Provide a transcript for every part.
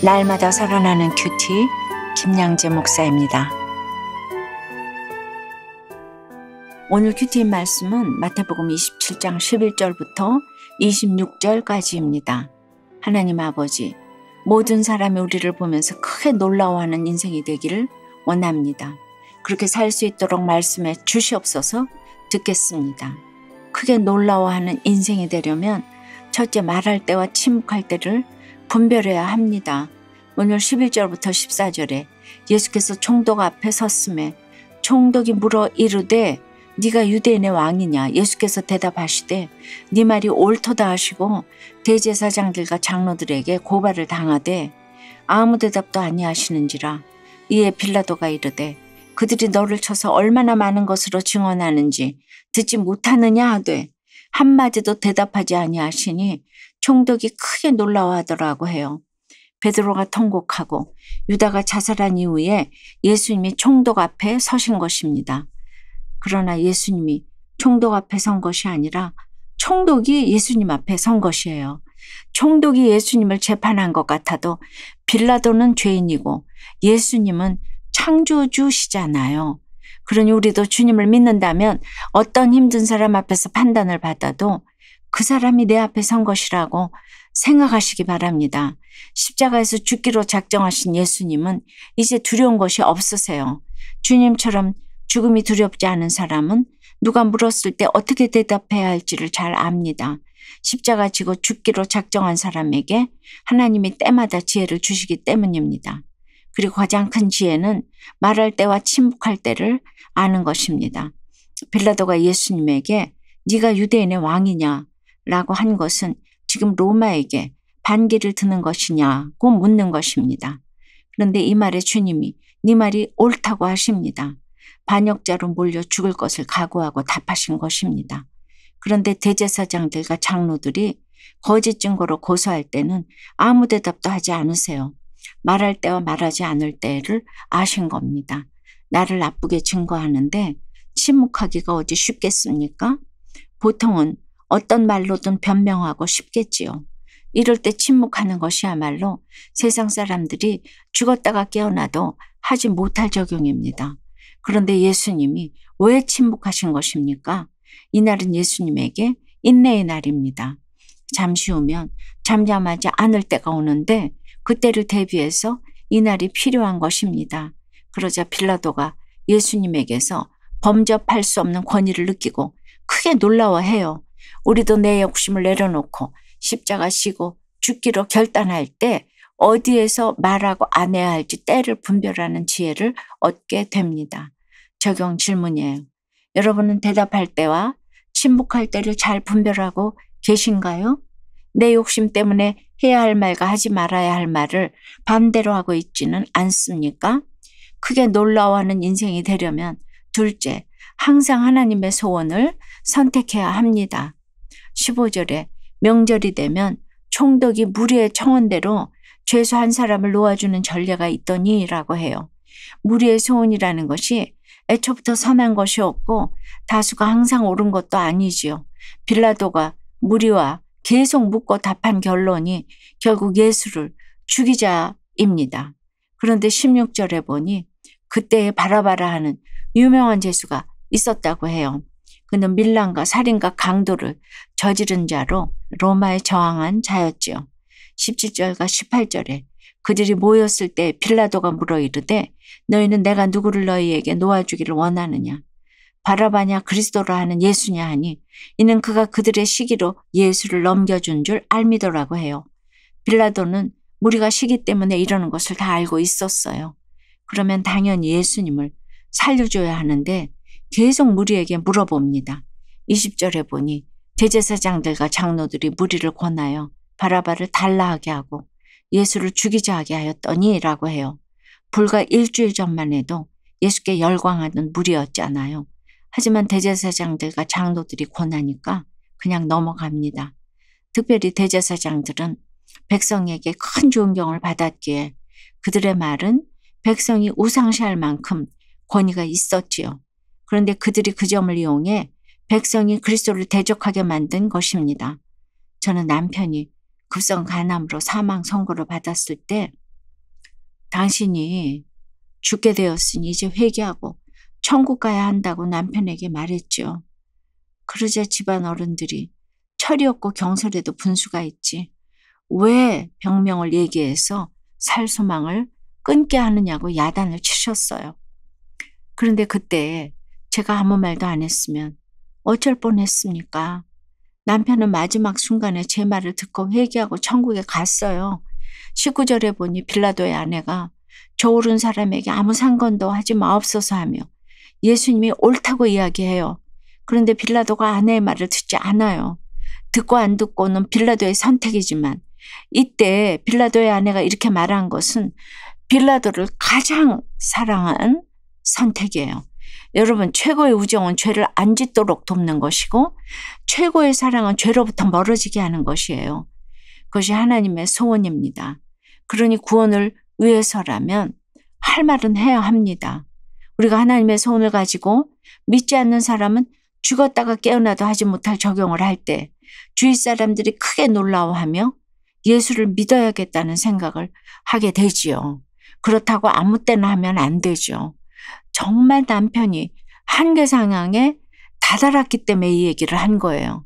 날마다 살아나는 큐티 김양재 목사입니다. 오늘 큐티인 말씀은 마태복음 27장 11절부터 26절까지입니다. 하나님 아버지, 모든 사람이 우리를 보면서 크게 놀라워하는 인생이 되기를 원합니다. 그렇게 살 수 있도록 말씀해 주시옵소서. 듣겠습니다. 크게 놀라워하는 인생이 되려면 첫째, 말할 때와 침묵할 때를 분별해야 합니다. 오늘 11절부터 14절에 예수께서 총독 앞에 섰음에 총독이 물어 이르되 네가 유대인의 왕이냐? 예수께서 대답하시되 네 말이 옳도다 하시고 대제사장들과 장로들에게 고발을 당하되 아무 대답도 아니하시는지라. 이에 빌라도가 이르되 그들이 너를 쳐서 얼마나 많은 것으로 증언하는지 듣지 못하느냐 하되 한마디도 대답하지 아니하시니 총독이 크게 놀라워하더라고 해요. 베드로가 통곡하고 유다가 자살한 이후에 예수님이 총독 앞에 서신 것입니다. 그러나 예수님이 총독 앞에 선 것이 아니라 총독이 예수님 앞에 선 것이에요. 총독이 예수님을 재판한 것 같아도 빌라도는 죄인이고 예수님은 창조주시잖아요. 그러니 우리도 주님을 믿는다면 어떤 힘든 사람 앞에서 판단을 받아도 그 사람이 내 앞에 선 것이라고 생각하시기 바랍니다. 십자가에서 죽기로 작정하신 예수님은 이제 두려운 것이 없으세요. 주님처럼 죽음이 두렵지 않은 사람은 누가 물었을 때 어떻게 대답해야 할지를 잘 압니다. 십자가 지고 죽기로 작정한 사람에게 하나님이 때마다 지혜를 주시기 때문입니다. 그리고 가장 큰 지혜는 말할 때와 침묵할 때를 아는 것입니다. 빌라도가 예수님에게 네가 유대인의 왕이냐? 라고 한 것은 지금 로마에게 반기를 드는 것이냐고 묻는 것입니다. 그런데 이 말에 주님이 네 말이 옳다고 하십니다. 반역자로 몰려 죽을 것을 각오하고 답하신 것입니다. 그런데 대제사장들과 장로들이 거짓 증거로 고소할 때는 아무 대답도 하지 않으세요. 말할 때와 말하지 않을 때를 아신 겁니다. 나를 나쁘게 증거하는데 침묵하기가 어디 쉽겠습니까? 보통은 어떤 말로든 변명하고 싶겠지요. 이럴 때 침묵하는 것이야말로 세상 사람들이 죽었다가 깨어나도 하지 못할 적용입니다. 그런데 예수님이 왜 침묵하신 것입니까? 이날은 예수님에게 인내의 날입니다. 잠시 후면 잠잠하지 않을 때가 오는데 그때를 대비해서 이 날이 필요한 것입니다. 그러자 빌라도가 예수님에게서 범접할 수 없는 권위를 느끼고 크게 놀라워해요. 우리도 내 욕심을 내려놓고 십자가 지고 죽기로 결단할 때 어디에서 말하고 안 해야 할지 때를 분별하는 지혜를 얻게 됩니다. 적용 질문이에요. 여러분은 대답할 때와 침묵할 때를 잘 분별하고 계신가요? 내 욕심 때문에 해야 할 말과 하지 말아야 할 말을 반대로 하고 있지는 않습니까? 크게 놀라워하는 인생이 되려면 둘째, 항상 하나님의 소원을 선택해야 합니다. 15절에 명절이 되면 총독이 무리의 청원대로 죄수 한 사람을 놓아주는 전례가 있더니 라고 해요. 무리의 소원이라는 것이 애초부터 선한 것이었고 다수가 항상 옳은 것도 아니지요. 빌라도가 무리와 계속 묻고 답한 결론이 결국 예수를 죽이자입니다. 그런데 16절에 보니 그때에 바라바라 하는 유명한 죄수가 있었다고 해요. 그는 밀란과 살인과 강도를 저지른 자로 로마에 저항한 자였지요. 17절과 18절에 그들이 모였을 때 빌라도가 물어 이르되 너희는 내가 누구를 너희에게 놓아주기를 원하느냐? 바라바냐 그리스도라 하는 예수냐 하니 이는 그가 그들의 시기로 예수를 넘겨준 줄 알미더라고 해요. 빌라도는 무리가 시기 때문에 이러는 것을 다 알고 있었어요. 그러면 당연히 예수님을 살려줘야 하는데 계속 무리에게 물어봅니다. 20절에 보니 대제사장들과 장로들이 무리를 권하여 바라바를 달라하게 하고 예수를 죽이자 하게 하였더니 라고 해요. 불과 일주일 전만 해도 예수께 열광하는 무리였잖아요. 하지만 대제사장들과 장로들이 권하니까 그냥 넘어갑니다. 특별히 대제사장들은 백성에게 큰 존경을 받았기에 그들의 말은 백성이 우상시할 만큼 권위가 있었지요. 그런데 그들이 그 점을 이용해 백성이 그리스도를 대적하게 만든 것입니다. 저는 남편이 급성 간암으로 사망 선고를 받았을 때 당신이 죽게 되었으니 이제 회개하고 천국 가야 한다고 남편에게 말했죠. 그러자 집안 어른들이 철이 없고 경솔해도 분수가 있지. 왜 병명을 얘기해서 살 소망을 끊게 하느냐고 야단을 치셨어요. 그런데 그때 제가 아무 말도 안 했으면 어쩔 뻔했습니까? 남편은 마지막 순간에 제 말을 듣고 회개하고 천국에 갔어요. 19절에 보니 빌라도의 아내가 저 옳은 사람에게 아무 상관도 하지 마옵소서 하며 예수님이 옳다고 이야기해요. 그런데 빌라도가 아내의 말을 듣지 않아요. 듣고 안 듣고는 빌라도의 선택이지만 이때 빌라도의 아내가 이렇게 말한 것은 빌라도를 가장 사랑한 선택이에요. 여러분, 최고의 우정은 죄를 안 짓도록 돕는 것이고 최고의 사랑은 죄로부터 멀어지게 하는 것이에요. 그것이 하나님의 소원입니다. 그러니 구원을 위해서라면 할 말은 해야 합니다. 우리가 하나님의 소원을 가지고 믿지 않는 사람은 죽었다가 깨어나도 하지 못할 적용을 할 때 주위 사람들이 크게 놀라워하며 예수를 믿어야겠다는 생각을 하게 되지요. 그렇다고 아무 때나 하면 안 되죠. 정말 남편이 한계 상황에 다다랐기 때문에 이 얘기를 한 거예요.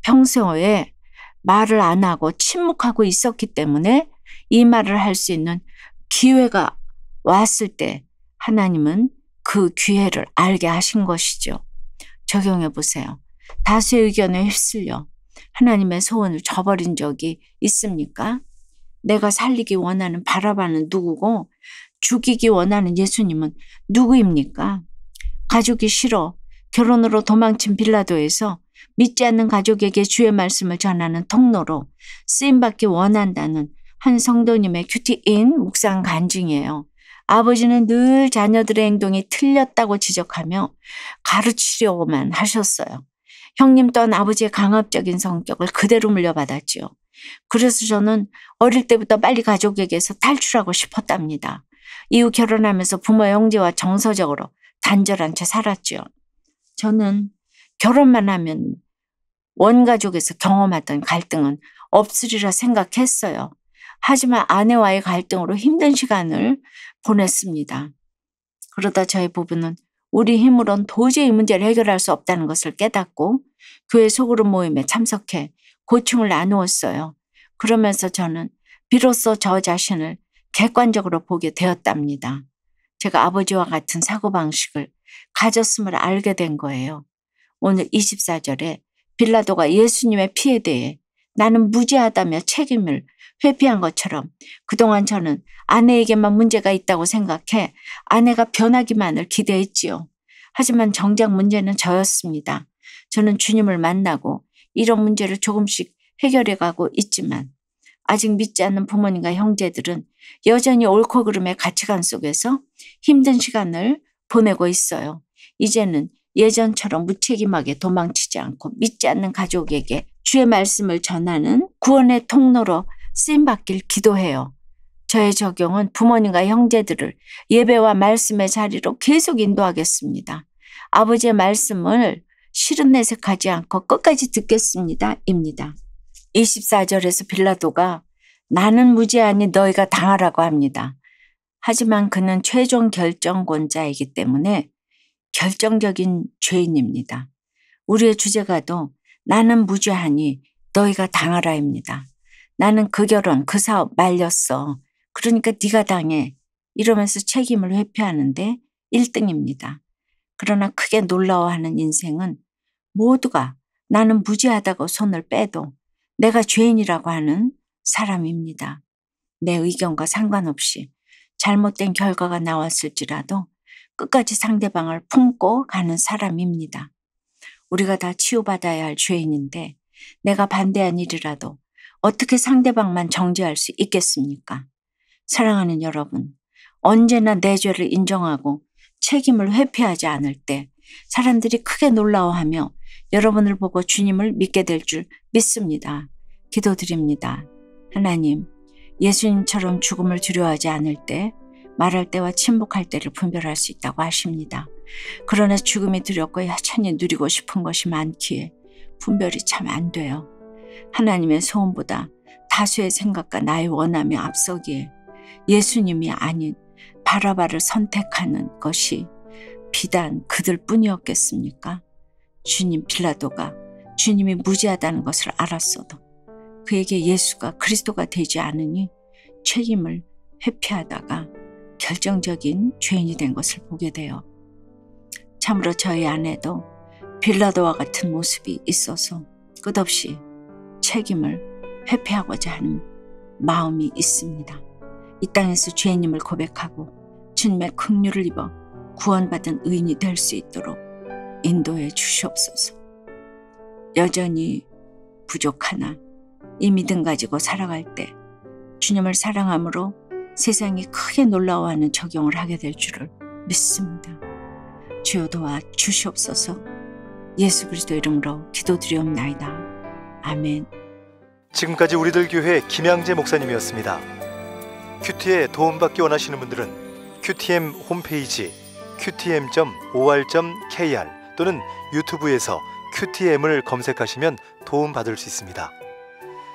평소에 말을 안 하고 침묵하고 있었기 때문에 이 말을 할 수 있는 기회가 왔을 때 하나님은 그 기회를 알게 하신 것이죠. 적용해 보세요. 다수의 의견에 휩쓸려 하나님의 소원을 저버린 적이 있습니까? 내가 살리기 원하는 바라바는 누구고 죽이기 원하는 예수님은 누구입니까? 가족이 싫어 결혼으로 도망친 빌라도에서 믿지 않는 가족에게 주의 말씀을 전하는 통로로 쓰임받기 원한다는 한 성도님의 큐티인 묵상 간증이에요. 아버지는 늘 자녀들의 행동이 틀렸다고 지적하며 가르치려고만 하셨어요. 형님 또한 아버지의 강압적인 성격을 그대로 물려받았지요. 그래서 저는 어릴 때부터 빨리 가족에게서 탈출하고 싶었답니다. 이후 결혼하면서 부모 형제와 정서적으로 단절한 채 살았지요. 저는 결혼만 하면 원가족에서 경험했던 갈등은 없으리라 생각했어요. 하지만 아내와의 갈등으로 힘든 시간을 보냈습니다. 그러다 저희 부부는 우리 힘으론 도저히 문제를 해결할 수 없다는 것을 깨닫고 교회 소그룹 모임에 참석해 고충을 나누었어요. 그러면서 저는 비로소 저 자신을 객관적으로 보게 되었답니다. 제가 아버지와 같은 사고방식을 가졌음을 알게 된 거예요. 오늘 24절에 빌라도가 예수님의 피에 대해 나는 무죄하다며 책임을 회피한 것처럼 그동안 저는 아내에게만 문제가 있다고 생각해 아내가 변하기만을 기대했지요. 하지만 정작 문제는 저였습니다. 저는 주님을 만나고 이런 문제를 조금씩 해결해가고 있지만 아직 믿지 않는 부모님과 형제들은 여전히 옳고 그름의 가치관 속에서 힘든 시간을 보내고 있어요. 이제는 예전처럼 무책임하게 도망치지 않고 믿지 않는 가족에게 주의 말씀을 전하는 구원의 통로로 쓰임받길 기도해요. 저의 적용은 부모님과 형제들을 예배와 말씀의 자리로 계속 인도하겠습니다. 아버지의 말씀을 실은 내색하지 않고 끝까지 듣겠습니다. 입니다. 24절에서 빌라도가 나는 무죄하니 너희가 당하라고 합니다. 하지만 그는 최종 결정권자이기 때문에 결정적인 죄인입니다. 우리의 주제가도 나는 무죄하니 너희가 당하라입니다. 나는 그 결혼, 그 사업 말렸어. 그러니까 네가 당해. 이러면서 책임을 회피하는데 1등입니다. 그러나 크게 놀라워하는 인생은 모두가 나는 무죄하다고 손을 빼도 내가 죄인이라고 하는 사람입니다. 내 의견과 상관없이 잘못된 결과가 나왔을지라도 끝까지 상대방을 품고 가는 사람입니다. 우리가 다 치유받아야 할 죄인인데 내가 반대한 일이라도 어떻게 상대방만 정죄할 수 있겠습니까? 사랑하는 여러분, 언제나 내 죄를 인정하고 책임을 회피하지 않을 때 사람들이 크게 놀라워하며 여러분을 보고 주님을 믿게 될 줄 믿습니다. 기도드립니다. 하나님, 예수님처럼 죽음을 두려워하지 않을 때 말할 때와 침묵할 때를 분별할 수 있다고 하십니다. 그러나 죽음이 두렵고 여전히 누리고 싶은 것이 많기에 분별이 참 안 돼요. 하나님의 소원보다 다수의 생각과 나의 원함이 앞서기에 예수님이 아닌 바라바를 선택하는 것이 비단 그들 뿐이었겠습니까? 주님 빌라도가 주님이 무지하다는 것을 알았어도 그에게 예수가 그리스도가 되지 않으니 책임을 회피하다가 결정적인 죄인이 된 것을 보게 돼요. 참으로 저희 안에도 빌라도와 같은 모습이 있어서 끝없이 책임을 회피하고자 하는 마음이 있습니다. 이 땅에서 죄인임을 고백하고 주님의 긍휼을 입어 구원받은 의인이 될 수 있도록 인도해 주시옵소서. 여전히 부족하나 이 믿음 가지고 살아갈 때 주님을 사랑함으로 세상이 크게 놀라워하는 적용을 하게 될 줄을 믿습니다. 주여 도와 주시옵소서. 예수 그리스도 이름으로 기도드리옵나이다. 아멘. 지금까지 우리들 교회 김양재 목사님이었습니다. 큐티에 도움받기 원하시는 분들은 QTM 홈페이지 qtm.or.kr 또는 유튜브에서 QTM을 검색하시면 도움받을 수 있습니다.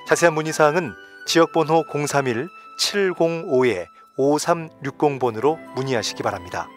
자세한 문의사항은 지역번호 031-705-5360번으로 문의하시기 바랍니다.